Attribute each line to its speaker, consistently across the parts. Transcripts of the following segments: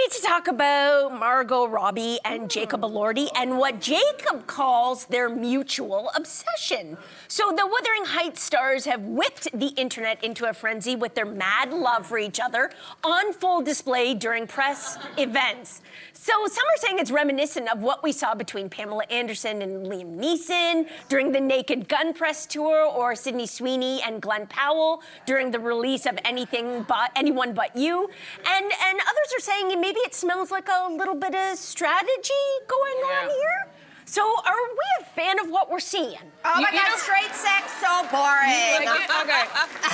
Speaker 1: need to talk about Margot Robbie and Jacob Elordi and what Jacob calls their mutual obsession. So the Wuthering Heights stars have whipped the internet into a frenzy with their mad love for each other on full display during press events. So some are saying it's reminiscent of what we saw between Pamela Anderson and Liam Neeson during the Naked Gun press tour, or Sydney Sweeney and Glenn Powell during the release of Anyone But You. And others are saying maybe it smells like a little bit of strategy going on here. So are we a fan of what we're seeing?
Speaker 2: Oh my God, straight sex, so boring.
Speaker 3: Okay.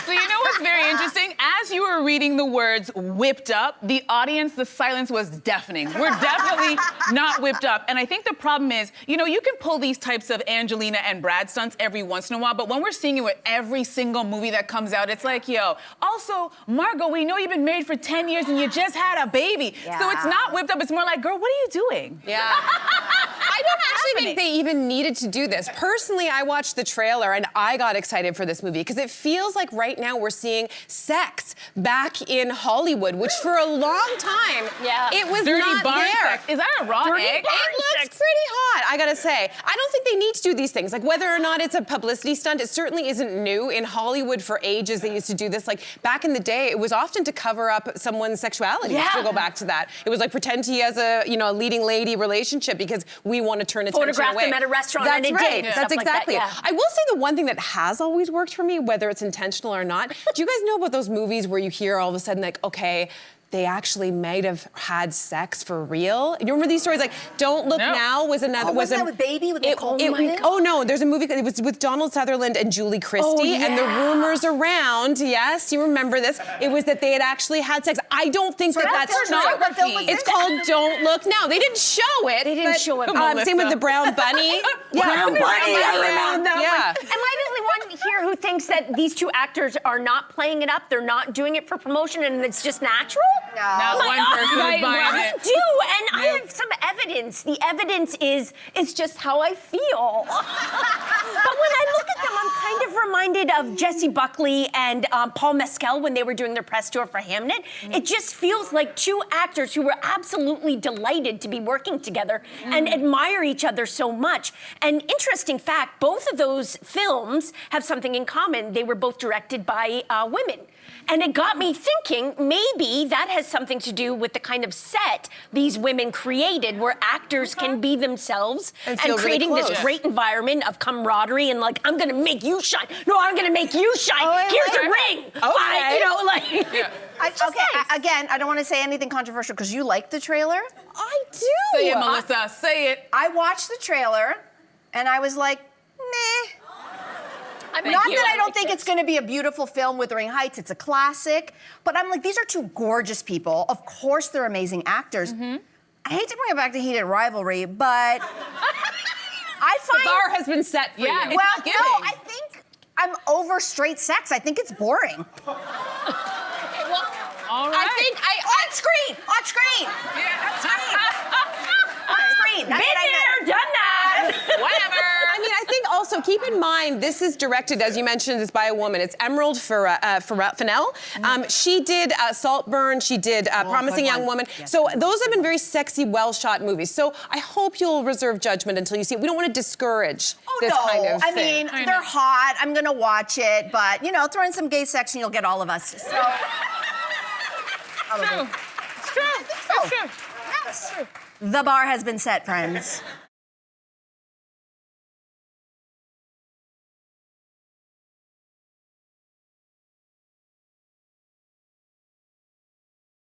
Speaker 3: So you know what's very interesting? As you were reading the words whipped up, the audience, the silence was deafening. We're definitely not whipped up. And I think the problem is, you know, you can pull these types of Angelina and Brad stunts every once in a while, but when we're seeing it with every single movie that comes out, it's like, yo, also, Margot, we know you've been married for 10 years and you just had a baby. Yeah. So it's not whipped up, it's more like, girl, what are you doing?
Speaker 4: Yeah. I don't actually think they even needed to do this. Personally, I watched the trailer and I got excited for this movie because it feels like right now we're seeing sex back in Hollywood, which for a long time, it was
Speaker 3: Dirty
Speaker 4: not
Speaker 3: barn
Speaker 4: there.
Speaker 3: sex. Is that a raw egg?
Speaker 4: It looks pretty hot, I gotta say. I don't think they need to do these things. Like whether or not it's a publicity stunt, it certainly isn't new. In Hollywood for ages, they used to do this. Like back in the day, it was often to cover up someone's sexuality, to go back to that. It was like pretend he has a, you know, a leading lady relationship because we want to turn attention away.
Speaker 1: Photograph them at a restaurant
Speaker 4: That's
Speaker 1: and a
Speaker 4: right.
Speaker 1: date.
Speaker 4: That's exactly it. I will say the one thing that has always worked for me, whether it's intentional or not, do you guys know about those movies where you hear all of a sudden like, okay, they actually might have had sex for real? You remember these stories? Like, Don't Look Now was another.
Speaker 2: Wasn't that with Baby with Nicole?
Speaker 4: Oh no, there's a movie. It was with Donald Sutherland and Julie Christie, and the rumors around. Yes, you remember this? It was that they had actually had sex. I don't think that's true.
Speaker 2: What film was
Speaker 4: It's
Speaker 2: this?
Speaker 4: called Don't Look Now. They didn't show it.
Speaker 1: They didn't show it.
Speaker 4: Same with the Brown Bunny.
Speaker 1: Brown Bunny, I remember that
Speaker 4: one.
Speaker 1: Am I the only one here who thinks that these two actors are not playing it up? They're not doing it for promotion and it's just natural?
Speaker 2: No.
Speaker 3: Not one person is buying it.
Speaker 1: I do, and I have some evidence. The evidence is just how I feel. But when I look at them, I'm kind of reminded of Jessie Buckley and Paul Mescal when they were doing their press tour for Hamnet. It just feels like two actors who were absolutely delighted to be working together and admire each other so much. And interesting fact, both of those films have something in common. They were both directed by women. And it got me thinking, maybe that has something to do with the kind of set these women created where actors can be themselves and creating this great environment of camaraderie and like, I'm gonna make you shine. No, I'm gonna make you shine. Here's a ring.
Speaker 2: Again, I don't want to say anything controversial because you like the trailer.
Speaker 4: I do.
Speaker 3: Say it, Melissa, say it.
Speaker 2: I watched the trailer and I was like, meh. Not that I don't think it's going to be a beautiful film, Wuthering Heights. It's a classic. But I'm like, these are two gorgeous people. Of course, they're amazing actors. I hate to bring it back to heated rivalry, but I find...
Speaker 4: The bar has been set for you.
Speaker 3: It's
Speaker 2: well,
Speaker 3: not giving.
Speaker 2: no, I think I'm over straight sex. I think it's boring.
Speaker 3: All right.
Speaker 2: I think on screen.
Speaker 3: Yeah, that's
Speaker 2: On screen. That's what I meant.
Speaker 1: Done that.
Speaker 3: Whatever.
Speaker 4: I mean, I think also keep in mind this is directed, as you mentioned, is by a woman. It's Emerald Fennell. She did Saltburn. She did Promising Young Woman. Yes. So those have been very sexy, well-shot movies. So I hope you'll reserve judgment until you see it. We don't want to discourage this kind of thing.
Speaker 2: I mean, they're hot. I'm gonna watch it, but you know, throw in some gay sex and you'll get all of us. So.
Speaker 3: True. It's true.
Speaker 2: It's true. The bar has been set, friends.